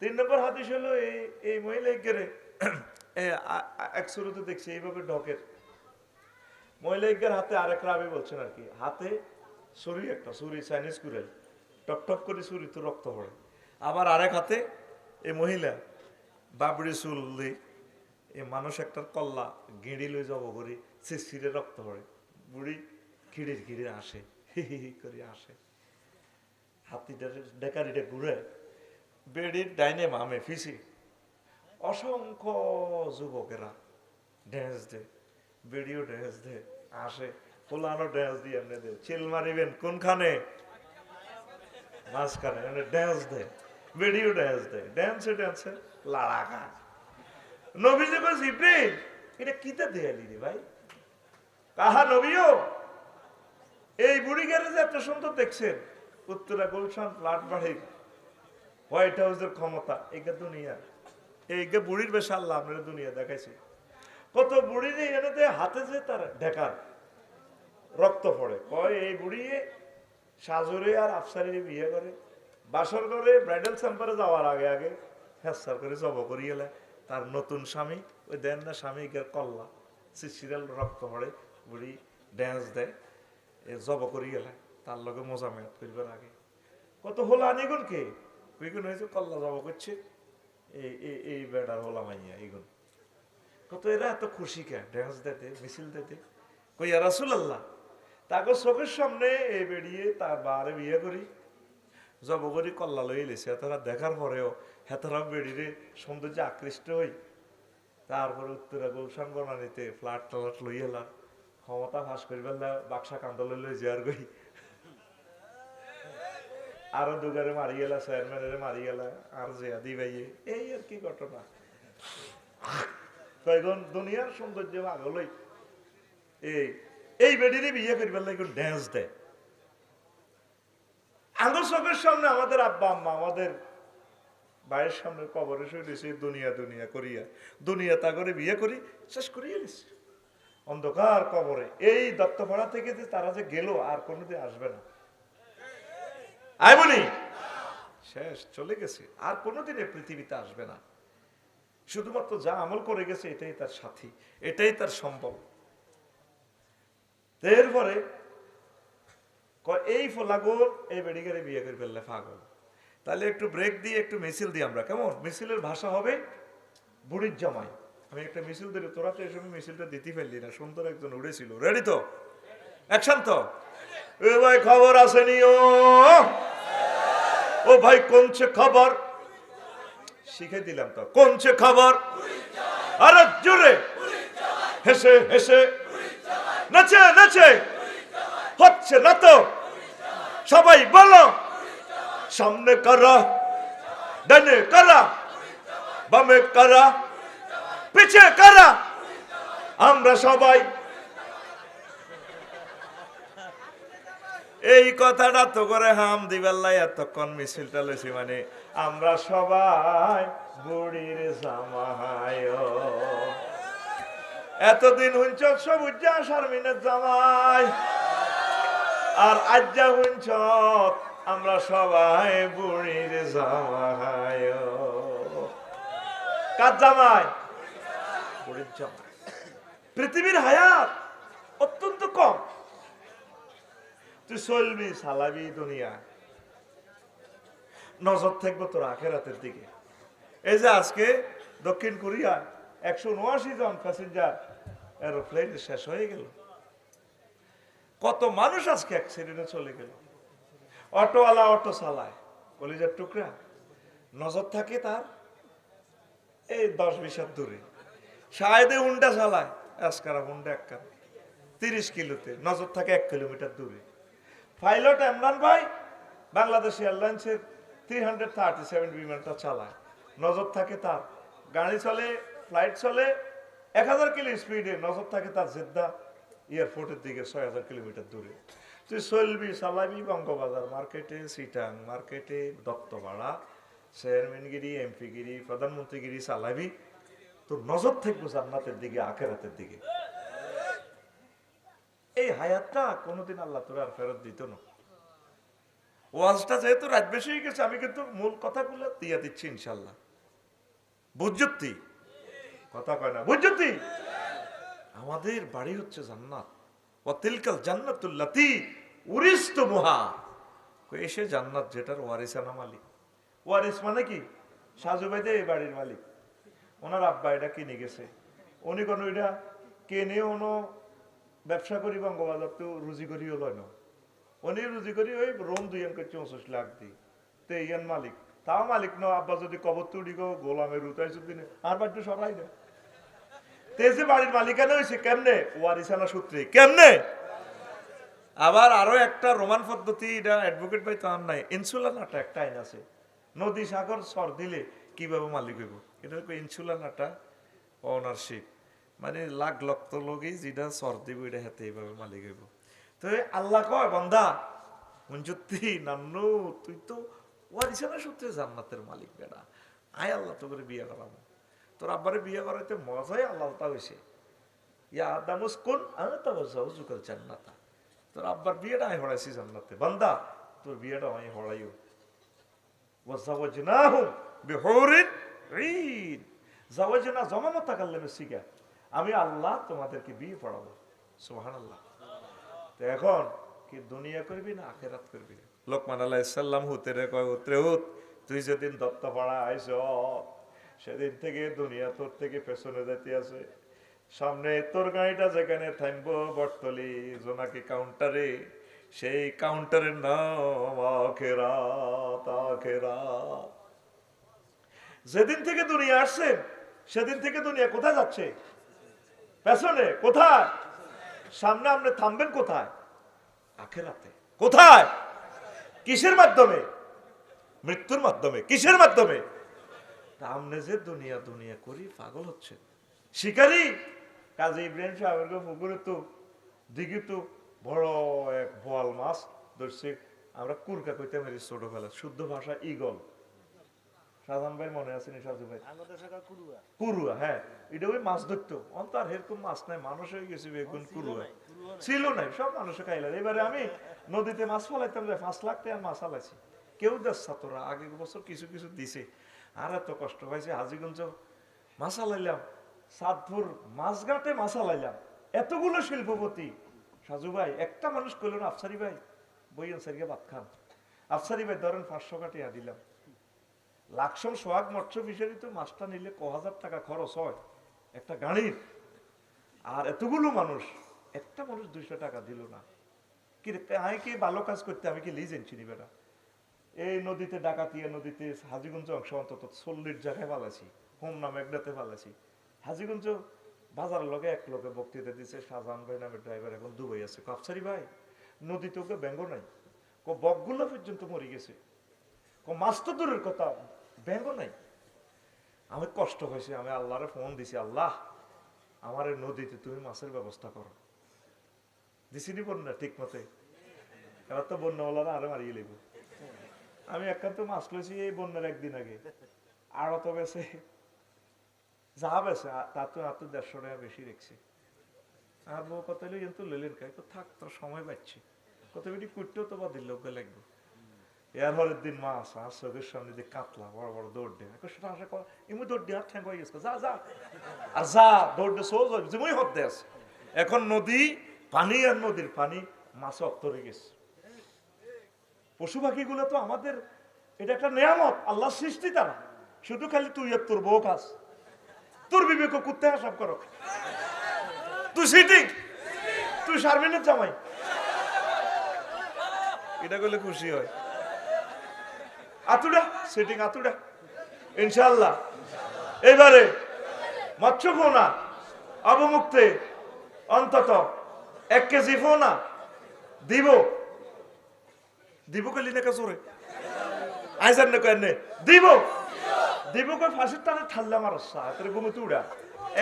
3 নম্বর হাদিস হলো এই মহিলা গেরে এক শুরুতে দেখছি এইভাবে ঢকের মহিলা হাতে আরেক রাবি বলছেন আর কি, হাতে ছুরি, একটা ছুরি চাইনিজ কুড়াল, টপ টপ করে ছুরি তো রক্ত পড়ে। আবার আরেক হাতে এই মহিলা বাবরি চুল দিয়ে এই মানুষ একটার কল্লা গিঁড়ি লই যাব করি শিরে রক্ত পড়ে, বুড়ি খিড়ির খিড়ে আসে, হি হি হি করে আসে, হাতিটা ডেকারিটা ঘুরে বেড়ির ডাইনে মামে ফিসি অসংখ্য যুবকেরা ড্যান্স দে, বেড়িও ড্যান্স দে, আসে পোলানো ড্যান্স দিয়ে এমনি দে, চিল মারিবেন কোনখানে, মাঝখানে এমনি ড্যান্স দে, বেড়িও ড্যান্স দে, ড্যান্সে ড্যান্সে লাড়াকা। নবীজি কই জিব্রিল এটা কিতে দেয়ালি রে ভাই, কাহা নবীও এই বুড়ি গ্যারেজে এত সুন্দর দেখছেন, উত্তরা গুলশান ফ্ল্যাট বাড়ি হোয়াইট হাউসের ক্ষমতা, এইটা দুনিয়া, এইটা বুড়ির বেশ আল্লাহ আপনার দুনিয়া দেখাইছে। কত বুড়ি নেই এনেতে হাতে যে তার ঢেকার রক্ত পড়ে, কয় এই বুড়ি সাজরে আর আফসারি বিয়ে করে, বাসর করে ব্রাইডাল চেম্বারে যাওয়ার আগে আগে হেসার করে জব করিয়ে এলে তার নতুন স্বামী, ওই দেন না স্বামী কল্লা সিরিয়াল রক্ত পড়ে, বুড়ি ড্যান্স দেয়, জব করিয়ে এলে তার লগে মজা মেয়াদ করবার আগে। কত হোলা আনিগুন কে কুইগুন হয়েছে কল্লা জব করছে, এই বেড়ার হোলা মাইয়া এইগুন, কত এরা এত খুশি কে ড্যান্স দিতে মিছিল দিতে। কইয়া রাসূলুল্লাহ তাকে চোখের সামনে এই বেরিয়ে তার বারে বিয়ে করি জব করি কল্লা লই লেছে, তারা দেখার পরেও হেতারা বেড়িরে সৌন্দর্যে আকৃষ্ট হই, তারপরে উত্তরা গুলশান বনানিতে ফ্ল্যাট ট্লাট লই এলাম, ক্ষমতা ফাঁস করিবার বাক্সা কান্দলে লই যার গই, আরো দুগারে মারি গেলা, চেয়ারম্যানের মারি গেলা, আর জিয়া দি ভাইয়ে, এই আর কি ঘটনা। কয়েকজন দুনিয়ার সৌন্দর্য আগলই এই বেডিরে বিয়ে করিবার লাগে ড্যান্স দেয় আঙ্গুর চোখের সামনে। আমাদের আব্বা আম্মা আমাদের ভাইয়ের সামনে কবরে শুয়েছে দুনিয়া দুনিয়া করিয়া, দুনিয়া তা করে বিয়ে করি শেষ করিয়ে দিচ্ছে অন্ধকার কবরে। এই দত্তপাড়া থেকে যে তারা যে গেল আর কোনোদিন আসবে না, আই বলি শেষ চলে গেছে, আর কোনোদিন এই পৃথিবীতে আসবে না। শুধুমাত্র যা আমল করে গেছে এটাই তার সাথী, এটাই তার সম্ভব। এরপরে এই ফলাগোল এই বেড়িগারে বিয়ে করে ফেললে পাগল। তাহলে একটু ব্রেক দিয়ে একটু মিছিল দিই আমরা, কেমন? মিছিলের ভাষা হবে বুড়ির জামাই। আমি একটা মিছিল দিলে তোরা তো এই সময় মিছিলটা দিতে ফেললি না, সুন্দর একজন উড়েছিল। রেডি তো? অ্যাকশন তো? এ ভাই খবর আসেনি? ও ভাই কোনছে খবর শিখে দিলাম তো, কোনছে খবর? আরে জোরে হেসে হেসে নাচে নাচে হচ্ছে না তো, সবাই বলো সামনে কারা, ডানে কারা, বামে কারা, পিছে কারা, আমরা সবাই। এই কথাটা তো করে হাম দিবাল্লাই এতক্ষণ মিছিলটা লইছি, মানে আমরা সবাই বুড়ির জামাই। এতদিন হুঞ্চ সবুজা শারমিনের জামাই, আর আজ্জা হুঞ্চ আমরা সবাই বুড়ির জামাই। কার জামাই? বুড়ির জামাই। পৃথিবীর হায়াত অত্যন্ত কম, তুই চলবি চালাবি দুনিয়া, নজর থাকবো তোর আখেরাতের দিকে। এই যে আজকে দক্ষিণ কোরিয়া 179 জন প্যাসেঞ্জার এরোপ্লেন শেষ হয়ে গেল, কত মানুষ আজকে অ্যাক্সিডেন্টে চলে গেল। অটোওয়ালা অটো চালায় কলিজার টুকরা, নজর থাকে তার এই 10-20 হাত দূরে। শায়দে হুন্ডা চালায়, আজকারা হুন্ডা একখানা 30 কিলোতে, নজর থাকে 1 কিলোমিটার দূরে। পাইলট ইমরান ভাই বাংলাদেশ এয়ারলাইন্সের 337 বিমানটা চালায়, নজর থাকে তার, গাড়ি চলে ফ্লাইট চলে 1000 কিলো স্পিডে, নজর থাকে তার জেদ্দা এয়ারপোর্টের দিকে 6000 কিলোমিটার দূরে। তুই চলবি চালাবি বঙ্গবাজার মার্কেটে, সিটাং মার্কেটে, দত্তপাড়া, চেয়ারম্যানগিরি, এমপিগিরি, প্রধানমন্ত্রীগিরি চালাবি, তোর নজর থাকবো জান্নাতের দিকে, আখেরাতের দিকে। এই হায়াতটা কোনোদিন আল্লাহ তোর আর ফেরত দিত না। ওয়াজটা যেহেতু রাত বেশি হয়ে গেছে, আমি কিন্তু মূল কথাগুলো দিয়ে দিচ্ছি ইনশাল্লাহ। বুঝতি কথা কয় না, বুঝতি? আমাদের বাড়ি হচ্ছে জান্নাত। ওয়াতিলকাল জান্নাতুল্লাতী উরিসতুমুহা। এসে জান্নাত যেটার ওয়ারিসানা মালিক। ওয়ারিস মানে কি? সাজু ভাই এই বাড়ির মালিক, ওনার আব্বা এটা কিনে গেছে, উনি কোনো এটা কেনে কোনো ব্যবসা করি বঙ্গবাজার তো রুজি করি হলো না, উনি রুজি করি ওই রোম 2 লাখ দিই তো ইয়ান মালিক। তাও মালিক ন, আব্বা যদি কবর তুড়ি গো গোলামের উঠাইছে দিনে আর বাড়িতে সরাই না। তেজে বাড়ির মালিকানা হয়েছে কেমনে? ওয়ারিসানা সূত্রে। কেমনে? আবার আরো একটা রোমান পদ্ধতি, এটা অ্যাডভোকেট ভাই তো আর নাই, ইনসুলার নাটা একটা আইন আছে। নদী সাগর সর দিলে কিভাবে মালিক হইব, এটা ইনসুলার নাটা ওনারশিপ, মানে লাখ লক্ষ লোকই যেটা সর দিব এটা হাতে এইভাবে মালিক হইব। তো আল্লাহ কয় বান্দা মঞ্জুতি নান্নু তুই তো ওয়ারিসানা সূত্রে জান্নাতের মালিক বেটা, আয় আল্লাহ তো করে বিয়ে করাবো। তোর আব্বারে বিয়ে করাইতে মজাই আল্লাহটা হয়েছে। ইয়া আদামুস কোন আমি তো জাউজুকাল জান্নাতা, তোর আব্বার বিয়েটা আমি হড়াইছি জান্নাতে, বান্দা তোর বিয়েটা আমি হড়াইও। ওয়াজাওয়াজনাহুম বিহুরিন ঈন, জাওয়াজনা জমানত তাকাল্লামে শিখা, আমি আল্লাহ তোমাদেরকে বিয়ে পড়াবো। সুবহানাল্লাহ। তো এখন কি দুনিয়া করবি না আখিরাত করবি? লোকমান আলাইহিস সালাম হুতেরে কয়, উতরে হুত, তুই যেদিন দত্তপাড়া আইছ সেদিন থেকে দুনিয়া তোর থেকে পেছনে যেতে আছে। সামনে তোর গাড়িটা যেখানে থামবো বটতলি জোনাকি কাউন্টারে, সেই কাউন্টারের নাম আখিরাত। আখিরাত। যেদিন থেকে দুনিয়া আসছে সেদিন থেকে দুনিয়া কোথায় যাচ্ছে? পেছনে। কোথায়? সামনে। আপনি থামবেন কোথায়? আখিরাতে। কোথায়? কিসের মাধ্যমে? মৃত্যুর মাধ্যমে। কিসের মাধ্যমে? সামনে যে দুনিয়া দুনিয়া করি পাগল হচ্ছে শিকারি। কাজী ইব্রাহিম সাহেবের পুকুরে তো দিঘি তো বড় এক বোয়াল মাছ ধরছে, আমরা কুরকা কইতে পারি ছোটবেলা, শুদ্ধ ভাষা ইগল। শাহজাহান ভাই মনে আছে নি? সাজু ভাই কুরুয়া, হ্যাঁ, এটা ওই মাছ ধরতো। অন্তর এরকম মাছ নাই, মানুষ হয়ে গেছে এখন কুরুয়া ছিল নাই, সব মানুষে খাইলাম। এবারে আমি নদীতে মাছ ফলাইতাম, 5 লাখ টাকা মাছ ফলাইছি। কেউ দেখছা তোরা আগের বছর কিছু কিছু দিছে, আর এত কষ্ট পাইছে। হাজিগঞ্জ মাছ আলাইলাম, সাতপুর মাছঘাটে মাছ আলাইলাম, এতগুলো শিল্পপতি। সাজু ভাই একটা মানুষ কইল না, আফসারি ভাই বইয়েন সারিকে ভাত খান। আফসারি ভাই ধরেন 500 টাকা দিলাম। লাকসম সোহাগ মৎস্য ফিশারি তো মাছটা নিলে 1000 টাকা খরচ হয় একটা গাড়ির, আর এতগুলো মানুষ একটা মানুষ 200 টাকা দিল না। কি আমি কি ভালো কাজ করতে আমি কি লিজেন চিনি বেটা? এই নদীতে ডাকাতিয়া, নদীতে হাজিগঞ্জ অংশ অন্তত 40 জায়গায় পালাছি, হোম নামে একটাতে পালাছি। হাজিগঞ্জ বাজারের লগে এক লোকে বক্তৃতা দিচ্ছে, শাহজাহান ভাই নামের ড্রাইভার এখন দুবাই আছে। আফসারি ভাই নদীতে ওকে ব্যঙ্গ নাই, বকগুলো পর্যন্ত মরে গেছে, মাছ তো দূরের কথা, ব্যঙ্গ নাই। আমি কষ্ট হয়েছে, আমি আল্লাহরে ফোন দিছি, আল্লাহ আমার এই নদীতে তুমি মাছের ব্যবস্থা করো। দিছিনি বন্যা ঠিক মতে? এবার তো বন্যাওয়ালারা আরো মারিয়ে লেব। আমি একান্ত মাছ লইছি এই বন্যার একদিন আগে, আরো তো বেছে যা বেছে তার তো 150 টাকা বেশি রেখছি। আর বউ কত কিন্তু লইলেন খাই তো থাক, তোর সময় পাচ্ছি কত বেটি করতেও তো বা দিল লাগবে। এর পরের দিন মাছ আর চোখের সামনে দিয়ে কাতলা বড় বড় দৌড় দেয়, সেটা আশা কর এমনি দৌড় দিয়ে ঠ্যাং হয়ে গেছে, যা যা আর যা দৌড় দিয়ে সোজ যেমন হতে আছে। এখন নদী পানি আর নদীর পানি মাছে অত্তরে গেছে। পশু পাখিগুলো তো আমাদের এটা একটা নেয়ামত, আল্লাহ সৃষ্টি তারা। শুধু খালি তুই আর তোর বউ কাজ, তোর বিবেক কুত্তে হিসাব করো, তুই সিটিং, তুই শারমিনের জামাই, এটা করলে খুশি হয়। আতুডা সিটিং আতুডা ইনশাআল্লাহ। এবারে মৎস্য ফোনা অবমুক্তে অন্তত 1 কেজি ফোনা দিব। দিব কলি না কাজরে আইজান না কেন দিব দিব কই ফাঁসির টানে ঠাল্লা মারছা তোর ঘুমতে উড়া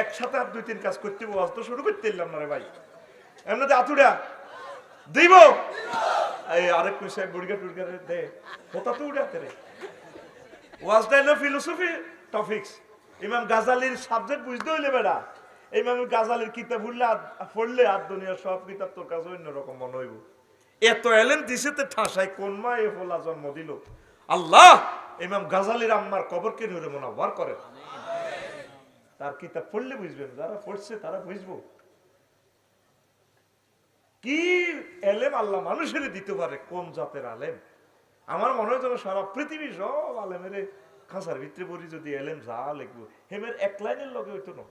একসাথে আর 2-3 কাজ করতে ওয়াজ তো শুরু করতে এলাম না রে ভাই। এমনিতে আতুড়া দিব এই আরেক কইছে বুড়িগা টুড়গা দে কথা তো উড়াতে রে। ওয়াজটা হলো ফিলোসফি টপিকস। ইমাম গাজালির সাবজেক্ট বুঝতে হইলে বেড়া, ইমাম গাজালির কিতাব পড়লে আর দুনিয়ার সব কিতাব তোর কাছে অন্যরকম মনে হইব। এত এলেন দিছে তে ঠাসায় কোন মা এ ফলা জন্ম দিল। আল্লাহ ইমাম গাজালির আম্মার কবরকে নূরে মুনাওয়ার করেন। তার কিতাব পড়লে বুঝবেন, যারা পড়ছে তারা বুঝবো কি এলেম আল্লাহ মানুষের দিতে পারে, কোন জাতের আলেম। আমার মনে হয় যেন সারা পৃথিবী সব আলেমের খাঁচার ভিতরে পড়ি যদি এলেম যা লিখবো হেমের এক লাইনের লগে হইতো না।